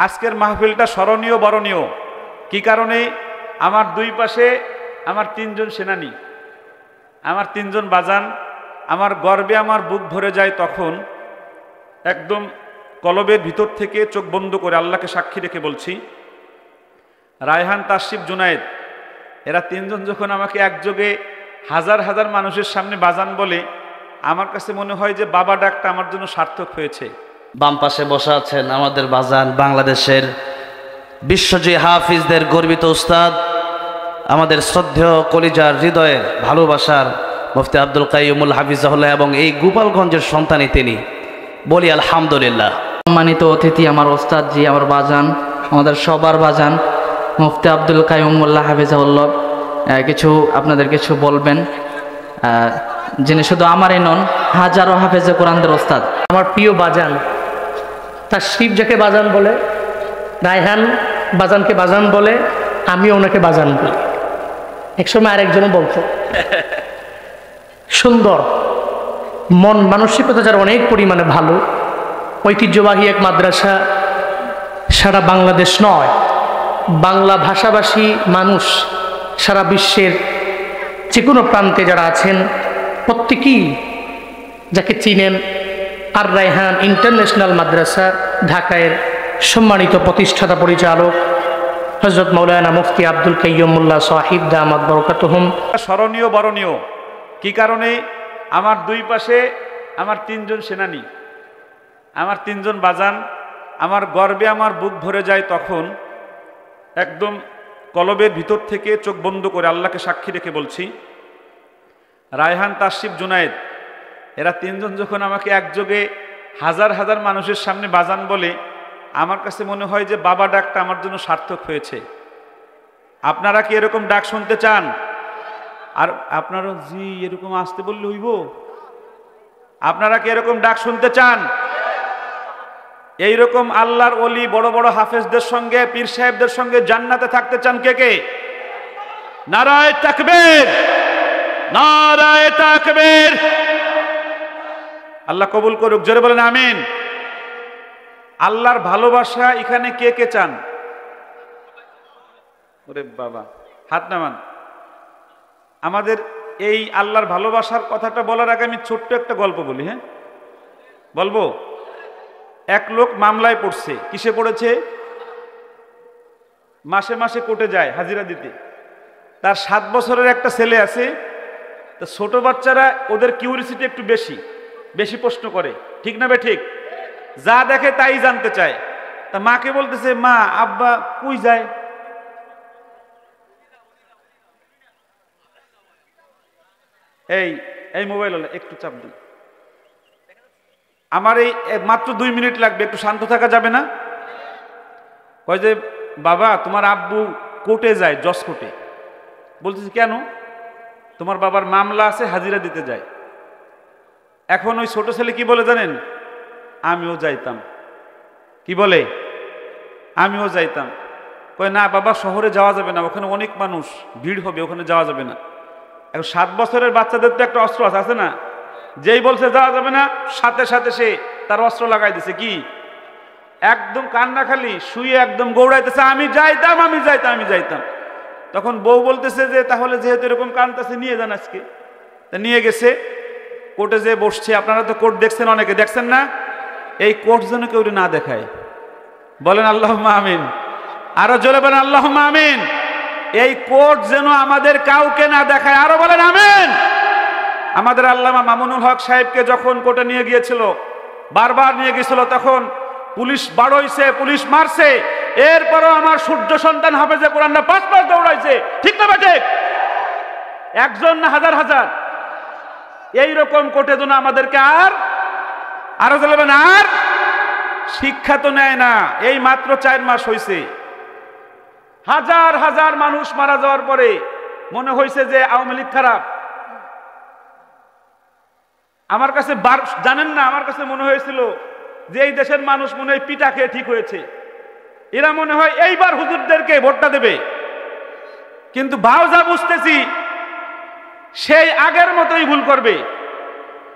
আজকের মাহফিলটা স্মরণীয় বরণীয়। কি কারণে? আমার দুই পাশে আমার তিনজন সেনানী, আমার তিনজন বাজান, আমার গর্বে আমার বুক ভরে যায় তখন। একদম কলবের ভিতর থেকে চোখ বন্ধ করে আল্লাহকে সাক্ষী রেখে বলছি, রায়হান, তাসরিফ, জুনায়েদ, এরা তিনজন যখন আমাকে একযোগে হাজার হাজার মানুষের সামনে বাজান বলে, আমার কাছে মনে হয় যে বাবা ডাকটা আমার জন্য সার্থক হয়েছে। বাম পাশে বসা আছেন আমাদের বাজান, বাংলাদেশের বিশ্বজয়ী হাফিজদের গর্বিত উস্তাদ, আমাদের শ্রদ্ধেয় কলিজার হৃদয়ের ভালোবাসার মুফতি আব্দুল কাইয়ুমুল হাফিজাহুল্লাহ, এবং এই গোপালগঞ্জের সন্তানই তিনি। বলি আলহামদুলিল্লাহ। সম্মানিত অতিথি, আমার ওস্তাদ জি, আমার বাজান, আমাদের সবার বাজান মুফতি আব্দুল কাইয়ুমুল্লাহ হাফিজাহুল্লাহ আপনাদের কিছু বলবেন, যিনি শুধু আমারই নন, হাজারো হাফেজে কোরআনদের ওস্তাদ। আমার প্রিয় বাজান তাসরিফ যাকে বাজান বলে, রায়হান বাজানকে বাজান বলে, আমিও ওনাকে বাজান বলি। একসময় আরেকজনও বলতো। সুন্দর মন মানসিকতা যার অনেক পরিমাণে ভালো, ঐতিহ্যবাহী এক মাদ্রাসা, সারা বাংলাদেশ নয়, বাংলা ভাষাভাষী মানুষ সারা বিশ্বের যে কোনো প্রান্তে যারা আছেন প্রত্যেকেই যাকে চিনেন, আর রায়হান ইন্টারন্যাশনাল মাদ্রাসা ঢাকায় সম্মানিত প্রতিষ্ঠাতা পরিচালক হযরত মাওলানা মুফতি আব্দুল কাইয়ুমুল্লাহ সাহিব দামাত বরকাতুহুম। স্মরণীয় বরণীয়। কি কারণে? আমার দুই পাশে আমার তিনজন সেনানী, আমার তিনজন বাজান, আমার গর্বে আমার বুক ভরে যায় তখন। একদম কলবের ভিতর থেকে চোখ বন্ধ করে আল্লাহকে সাক্ষী রেখে বলছি, রায়হান, তাসরিফ, জুনায়েদ, এরা তিনজন যখন আমাকে একযোগে হাজার হাজার মানুষের সামনে বাজান বলে, আমার কাছে মনে হয় যে বাবা ডাকটা আমার জন্য সার্থক হয়েছে। আপনারা কি এরকম ডাক শুনতে চান? আর আপনারা জি এরকম আসতে বললে হইব? আপনারা কি এরকম ডাক শুনতে চান? এইরকম আল্লাহর ওলি, বড় বড় হাফেজদের সঙ্গে, পীর সাহেবদের সঙ্গে জান্নাতে থাকতে চান কে কে? নারায়ে তাকবীর, নারায়ে তাকবীর। আল্লাহ কবুল করুক, জোরে বলেন আমিন। আল্লাহর ভালোবাসা এখানে কে কে চান? ওরে বাবা, হাত নামান। আমাদের এই আল্লাহর ভালোবাসার কথাটা বলার আগে আমি ছোট্ট একটা গল্প বলি। হ্যাঁ, বলবো? এক লোক মামলায় পড়ছে। কিসে পড়েছে? মাসে মাসে কোর্টে যায় হাজিরা দিতে। তার 7 বছরের একটা ছেলে আছে। তা ছোট বাচ্চারা ওদের কিউরিসিটি একটু বেশি বেশি প্রশ্ন করে, ঠিক না বে ঠিক? যা দেখে তাই জানতে চায়। তা মাকে বলতেছে, মা, আব্বা কই যায়? এই এই মোবাইল হলো, একটু চাপ দিই। আমার এই মাত্র 2 মিনিট লাগবে, একটু শান্ত থাকা যাবে না? কয় যে, বাবা, তোমার আব্বু কোর্টে যায়, জজ কোর্টে। বলতেছি কেন? তোমার বাবার মামলা আছে, হাজিরা দিতে যায়। এখন ওই ছোট ছেলে কি বলে জানেন? আমিও যাইতাম। কি বলে? আমিও যাইতাম। কয় না বাবা, শহরে যাওয়া যাবে না, ওখানে অনেক মানুষ, ভিড় হবে, ওখানে যাওয়া যাবে না। এখন 7 বছরের বাচ্চাদের তো একটা অস্ত্র আছে না? যেই বলছে যাওয়া যাবে না, সাথে সাথে সে তার অস্ত্র লাগাই দিছে। কি? একদম কান্না খালি শুয়ে একদম গৌড়াইতেছে, আমি যাইতাম, আমি যাইতাম, আমি যাইতাম। তখন বউ বলতেছে যে তাহলে যেহেতু এরকম কান্দাছে, নিয়ে যান আজকে। তা নিয়ে গেছে, কোর্টে যে বসছে। আপনারা তো কোর্ট দেখছেন, অনেকে দেখছেন না? এই কোর্ট যেন কেউ না দেখায়। বলেন আল্লাহুম্মা আমিন। আরো জোরে বলেন আল্লাহুম্মা আমিন। এই কোর্ট যেন আমাদের কাউকে না দেখায়। আরো বলেন আমিন। আমাদের আল্লামা মামুনুল হক সাহেবকে যখন কোর্টে নিয়ে গিয়েছিল, বারবার নিয়ে গিয়েছিল, তখন পুলিশ বাড়াইছে, পুলিশ মারছে। এরপরও আমার সূর্য সন্তান হাফেজে কোরআনরা 5 বার দৌড়াইছে, ঠিক না বেঠিক? একজন না হাজার হাজার। এইরকম কোর্টে যেন আমাদেরকে আরো চলবেন। আর শিক্ষা তো নেয় না। এই মাত্র 4 মাস হয়েছে, হাজার হাজার মানুষ মারা যাওয়ার পরে মনে হয়েছে যে আওয়ামী লীগ খারাপ। আমার কাছে জানেন না, আমার কাছে মনে হয়েছিল যে এই দেশের মানুষ মনে হয় পিটা খেয়ে ঠিক হয়েছে। এরা মনে হয় এইবার হুজুরদেরকে ভোটটা দেবে। কিন্তু ভাও যা বুঝতেছি, সেই আগের মতোই ভুল করবে,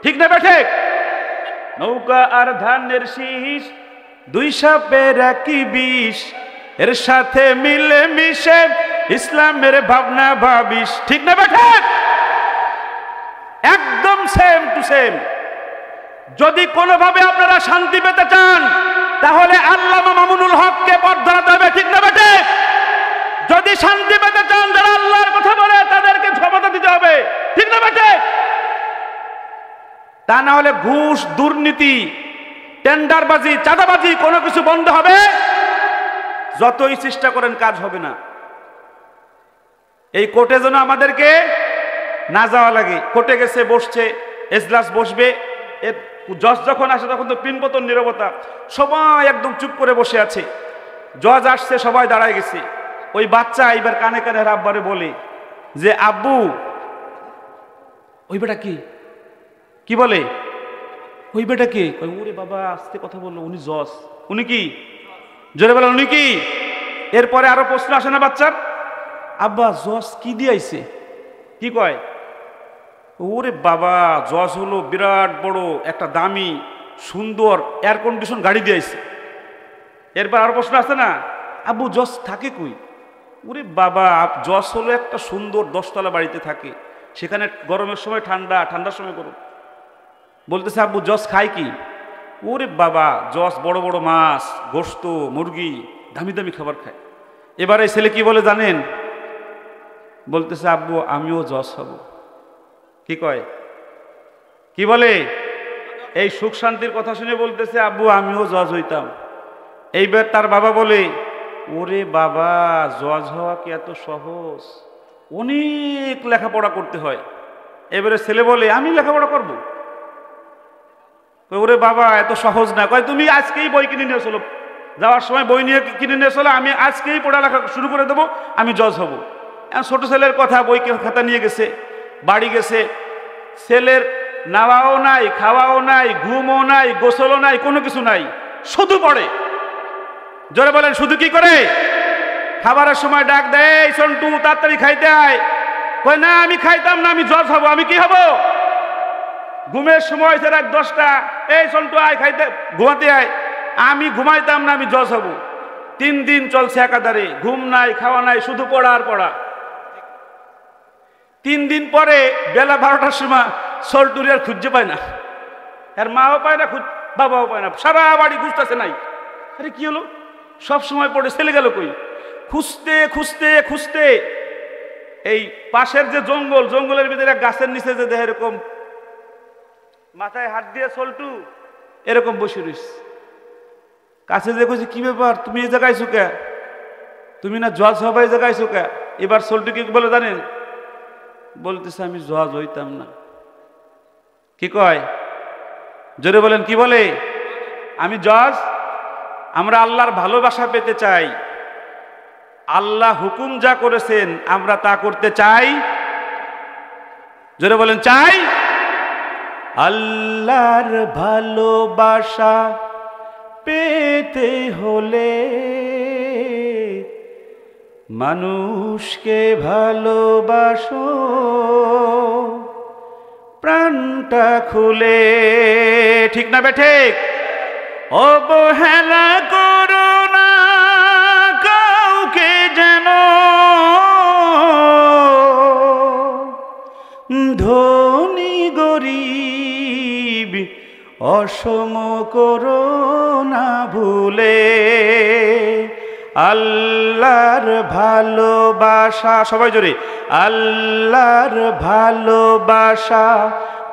ঠিক না বেঠিক? নৌকা আর ধানের শীষ দুই সাপের একই বিষ, এর সাথে মিলে মিশে ইসলামের ভাবনা ভাবিস। ঠিক না বেঠে? একদম সেম টু সেম। যদি কোনোভাবে আপনারা শান্তি পেতে চান তাহলে আল্লামা মামুনুল হককে পথ ধরাতে হবে। ঠিক না বেঠে? যদি শান্তি পেতে চান যারা আল্লাহর কথা বলে তাদেরকে ক্ষমতা দিতে হবে। ঠিক না বেঠে? তা না হলে ঘুষ, দুর্নীতি, টেন্ডারবাজি, চাঁদাবাজি কোনো কিছু বন্ধ হবে, যতই চেষ্টা করেন কাজ হবে না। এই কোর্টে যেন আমাদেরকে না যাওয়া লাগে। কোর্টে গেছে, বসছে, এজলাস বসবে, জজ যখন আসে তখন তো পিনপতন নীরবতা, সবাই একদম চুপ করে বসে আছে। জজ আসছে, সবাই দাঁড়ায় গেছে। ওই বাচ্চা এবার কানে কানে আব্বারে বলে যে আব্বু, ওই বেটা কি? কি বলে? ওই বেটা কে? ওরে বাবা, আস্তে কথা বললো, উনি জজ। উনি কি? জোরে বলেন, উনি কি? এরপরে আরো প্রশ্ন আসে না বাচ্চার, আব্বা জজ কি দিয়েছে? কি কয়? ওরে বাবা, জজ হলো বিরাট বড় একটা দামি সুন্দর এয়ার কন্ডিশন গাড়ি দিয়েছে। এরপর আরো প্রশ্ন আসে না, আব্বু জজ থাকে কই? ওরে বাবা, জজ হলো একটা সুন্দর 10 তলা বাড়িতে থাকে, সেখানে গরমের সময় ঠান্ডা, ঠান্ডার সময় গরম। বলতেছে আব্বু জজ খায় কি? ওরে বাবা, জজ বড় বড় মাছ, গোশত, মুরগি, দামি দামি খাবার খায়। এবারে ছেলে কি বলে জানেন? বলতেছে আব্বু আমিও জজ হব। কি কয়? কি বলে? এই সুখ শান্তির কথা শুনে বলতেছে আব্বু আমিও জজ হইতাম। এইবার তার বাবা বলে, ওরে বাবা, জজ হওয়া কি এত সহজ? অনেক লেখাপড়া করতে হয়। এবারে ছেলে বলে আমি লেখাপড়া করব? ওরে বাবা, এত সহজ না। কয় তুমি আজকেই বই কিনে নিয়ে চলো, যাওয়ার সময় বই নিয়ে কিনে নিয়ে চলো, আমি আজকেই পড়ালেখা শুরু করে দেবো, আমি জজ হব। ছোট ছেলের কথা, বই খাতা নিয়ে গেছে, বাড়ি গেছে। ছেলের নাওয়াও নাই, খাওয়াও নাই, ঘুমও নাই, গোসলও নাই, কোনো কিছু নাই, শুধু পড়ে। জোরে বলেন, শুধু কি করে? খাবারের সময় ডাক দেয়, এই সন্টু তাড়াতাড়ি খাইতে আয়। কয় না আমি খাইতাম না, আমি জজ হব। আমি কি হব? ঘুমের সময় সে রাত 10টা, এই সন্টু আয় খাইতে, ঘুমাতে আয়। আমি ঘুমাইতাম না, আমি জজ হব। 3 দিন চলছে একাধারে, ঘুম নাই, খাওয়া নাই, শুধু পড়া আর পড়া। 3 দিন পরে বেলা 12টার সময় সল্টুরি আর খুঁজে পায় না, আর মাও পায় না, বাবাও পায় না, সারা বাড়ি খুঁজতেছে নাই। আরে কি হলো? সব সময় পড়ে, ছেলে গেল কই? খুঁজতে খুঁজতে খুঁজতে এই পাশের যে জঙ্গল, জঙ্গলের ভিতরে গাছের নিচে যে দেহ এরকম মাথায় হাত দিয়ে সল্টু এরকম বসে রইস। কাছে যে কইছে কি ব্যাপার, তুমি এই জায়গায় কে? তুমি না জজ হবা, এই জায়গায় কে? এবার সল্টু কি বলে জানেন? বলতেছে আমি জজ হইতাম না। কি কয়? জোরে বলেন, কি বলে? আমি জজ। আমরা আল্লাহর ভালোবাসা পেতে চাই, আল্লাহ হুকুম যা করেছেন আমরা তা করতে চাই। জোরে বলেন, চাই। আল্লাহর ভালোবাসা পেতে হলে মানুষকে ভালোবাসো প্রাণটা খুলে। ঠিক না বেঠিক? অবহেলা করো না কাউকে, যেন ধনী গরিব অসম করো না ভুলে। আল্লাহর ভালোবাসা, সবাই জোরে, আল্লাহর ভালোবাসা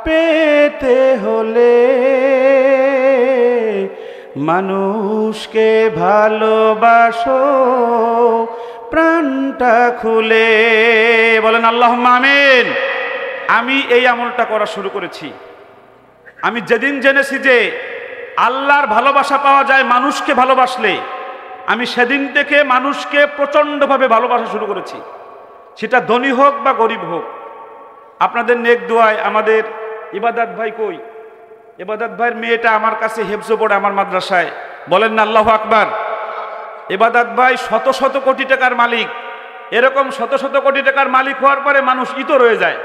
পেতে হলে মানুষকে ভালোবাসো প্রাণটা খুলে। বলেন আল্লাহুম্মা আমিন। আমি এই আমলটা করা শুরু করেছি। আমি যেদিন জেনেছি যে আল্লাহর ভালোবাসা পাওয়া যায় মানুষকে ভালোবাসলে, আমি সেদিন থেকে মানুষকে প্রচণ্ডভাবে ভালোবাসা শুরু করেছি, সেটা ধনী হোক বা গরিব হোক। আপনাদের নেক দোয়ায় আমাদের ইবাদত ভাই কই? ইবাদত ভাইয়ের মেয়েটা আমার কাছে হেফজ পড়ে আমার মাদ্রাসায়। বলেন না আল্লাহু আকবার। ইবাদত ভাই শত শত কোটি টাকার মালিক। এরকম শত শত কোটি টাকার মালিক হওয়ার পরে মানুষ ইতর হয়ে যায়।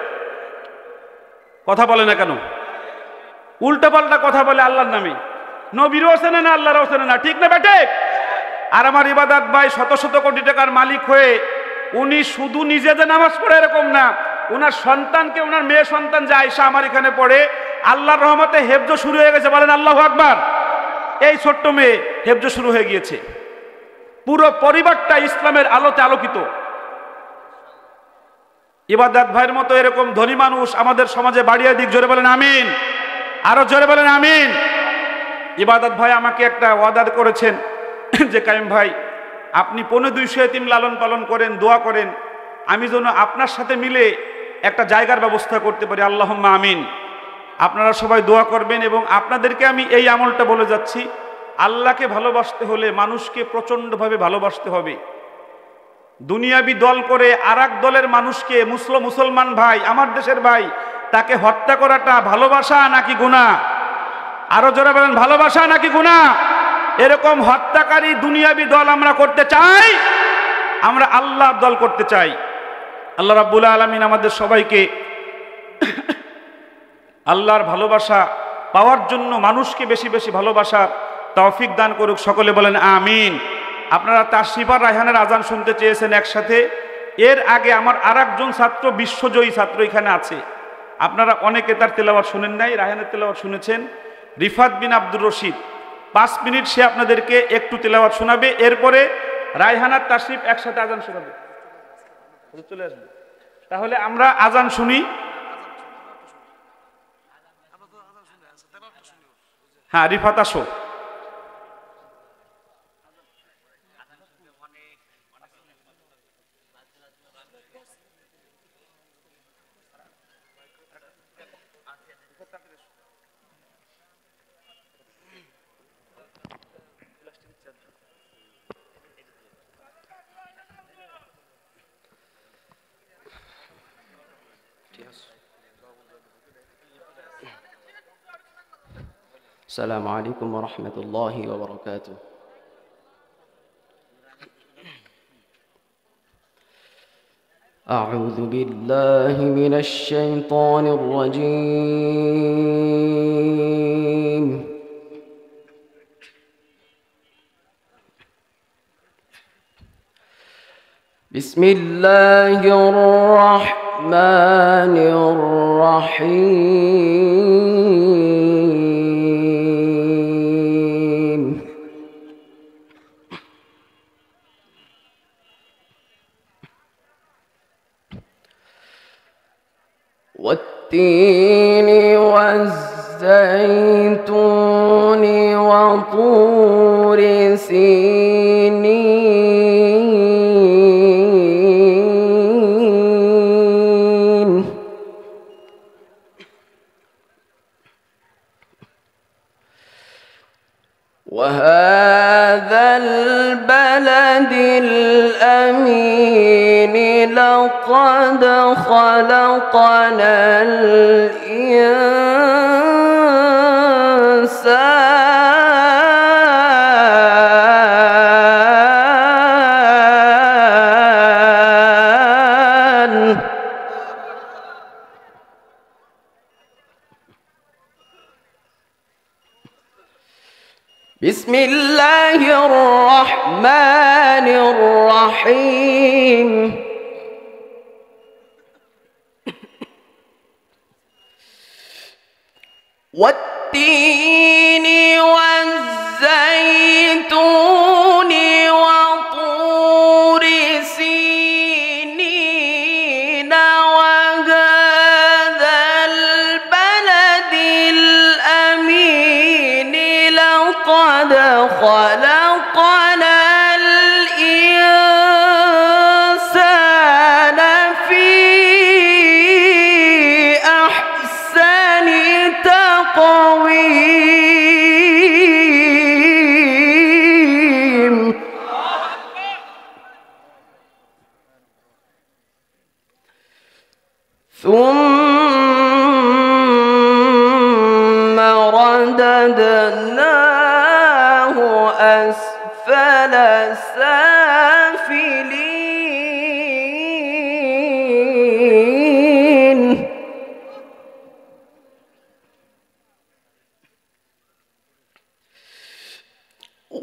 কথা বলে না কেন? উল্টাপাল্টা কথা বলে আল্লাহর নামে। নবীরও চেনে না, আল্লাহরও চেনে না, ঠিক না বেটে? আর আমার ইবাদত ভাই শত শত কোটি টাকার মালিক হয়ে উনি শুধু নিজে যে নামাজ পড়ে এরকম না, ওনার সন্তানকে, ওনার মেয়ে সন্তান যে আয়েশা আমার এখানে পড়ে, আল্লাহর রহমতে হেফজ শুরু হয়ে গেছে, বলেন আল্লাহু আকবার। এই ছোট্ট মেয়ে হেফজ শুরু হয়ে গিয়েছে, পুরো পরিবারটা ইসলামের আলোতে আলোকিত। ইবাদত ভাইয়ের মতো এরকম ধনী মানুষ আমাদের সমাজে বাড়িয়ে দিক, জোরে বলেন আমিন, আরো জোরে বলেন আমিন। ইবাদত ভাই আমাকে একটা ওয়াদা করেছেন যে কাইম ভাই আপনি 1500 এতিম লালন পালন করেন, দোয়া করেন, আমি যেন আপনার সাথে মিলে একটা জায়গার ব্যবস্থা করতে পারি, আল্লাহুম্মা আমিন। আপনারা সবাই দোয়া করবেন। এবং আপনাদেরকে আমি এই আমলটা বলে যাচ্ছি, আল্লাহকে ভালোবাসতে হলে মানুষকে প্রচণ্ডভাবে ভালোবাসতে হবে। দুনিয়াবি দল করে আর এক দলের মানুষকে, মুসলমান ভাই, আমার দেশের ভাই, তাকে হত্যা করাটা ভালোবাসা নাকি গুনাহ? আরো জোরে বলেন, ভালোবাসা নাকি গুনাহ? এরকম হত্যাকারী দুনিয়াবি দল আমরা করতে চাই, আমরা আল্লাহর দল করতে চাই। আল্লাহ রাব্বুল আলামিন আমাদের সবাইকে আল্লাহর ভালোবাসা পাওয়ার জন্য মানুষকে বেশি বেশি ভালোবাসা তৌফিক দান করুক, সকলে বলেন আমিন। আপনারা তাশরিফ আর রায়হানের আজান শুনতে চেয়েছেন একসাথে। এর আগে আমার আরেকজন ছাত্র, বিশ্বজয়ী ছাত্র এখানে আছে, আপনারা অনেকে তার তেলাওয়াত শুনেন নাই, রায়হানের তেলাওয়াত শুনেছেন, রিফাত বিন আব্দুর রশিদ। 5 মিনিট সে আপনাদেরকে একটু তেলাওয়াত শোনাবে, এরপরে রায়হানার তাশরিফ একসাথে আজান শোনাবে। চলে আসবে, তাহলে আমরা আজান শুনি। হ্যাঁ রিফাত আসো। السلام عليكم ورحمة الله وبركاته. أعوذ بالله من الشيطان الرجيم. بسم الله الرحمن الرحيم. والتين والزيتون وطور سينين وهذا البلد الأمين لقد خلقنا الإنسان بسم الله الرحمن الرحيم. والتين والزيتون وطور سينين وهذا البلد الأمين لقد خلقنا الإنسان في أحسن تقويم. ثم رددناه أسفل سافلين.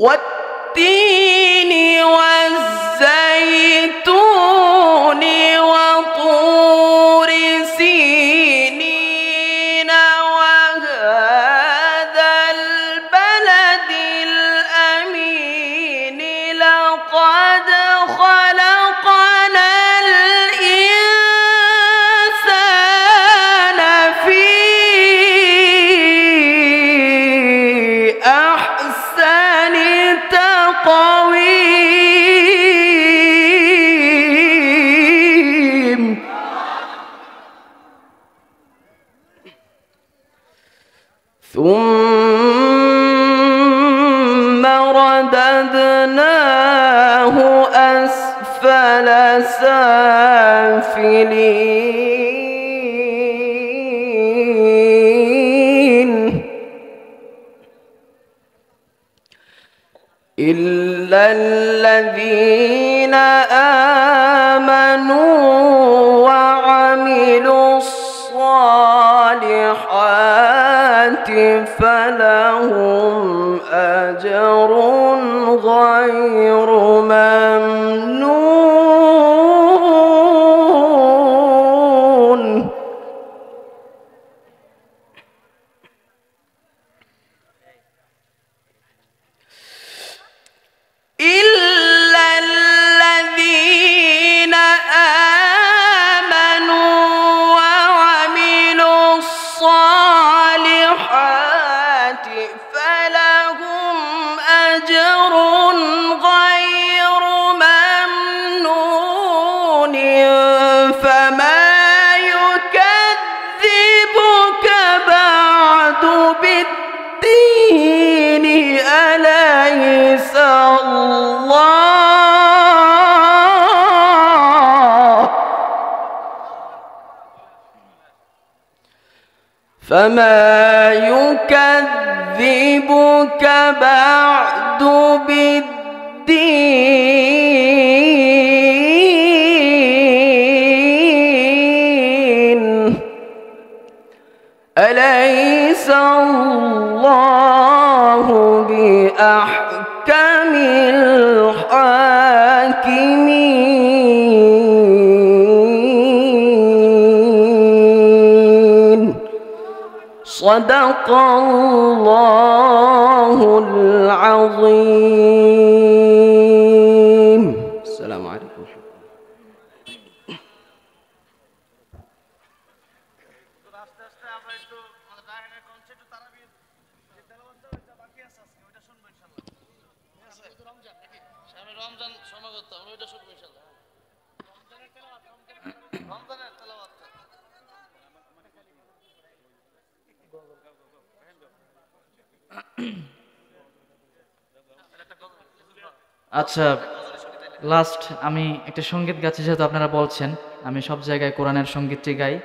والتين والزيتون وطور سينين وهذا البلد الأمين لقد خلقنا الإنسان في أحسن تقويم ثم رددناه أسفل سافلين إلا الذين آمنوا وعملوا الصالحات فلهم أجر غير ممنون إلا الذين آمنوا وعملوا الصالحات فلهم أجر غير ممنون فما يكذبك بعد بالدين أليس الله فما يكذبك بعد بالدين أليس الله بأحكم الحاكمين صدق الله العظيم السلام عليكم আচ্ছা, লাস্ট আমি একটা সঙ্গীত গাচ্ছি, যেহেতু আপনারা বলছেন আমি সব জায়গায় কোরআনের সঙ্গীতটি গাই।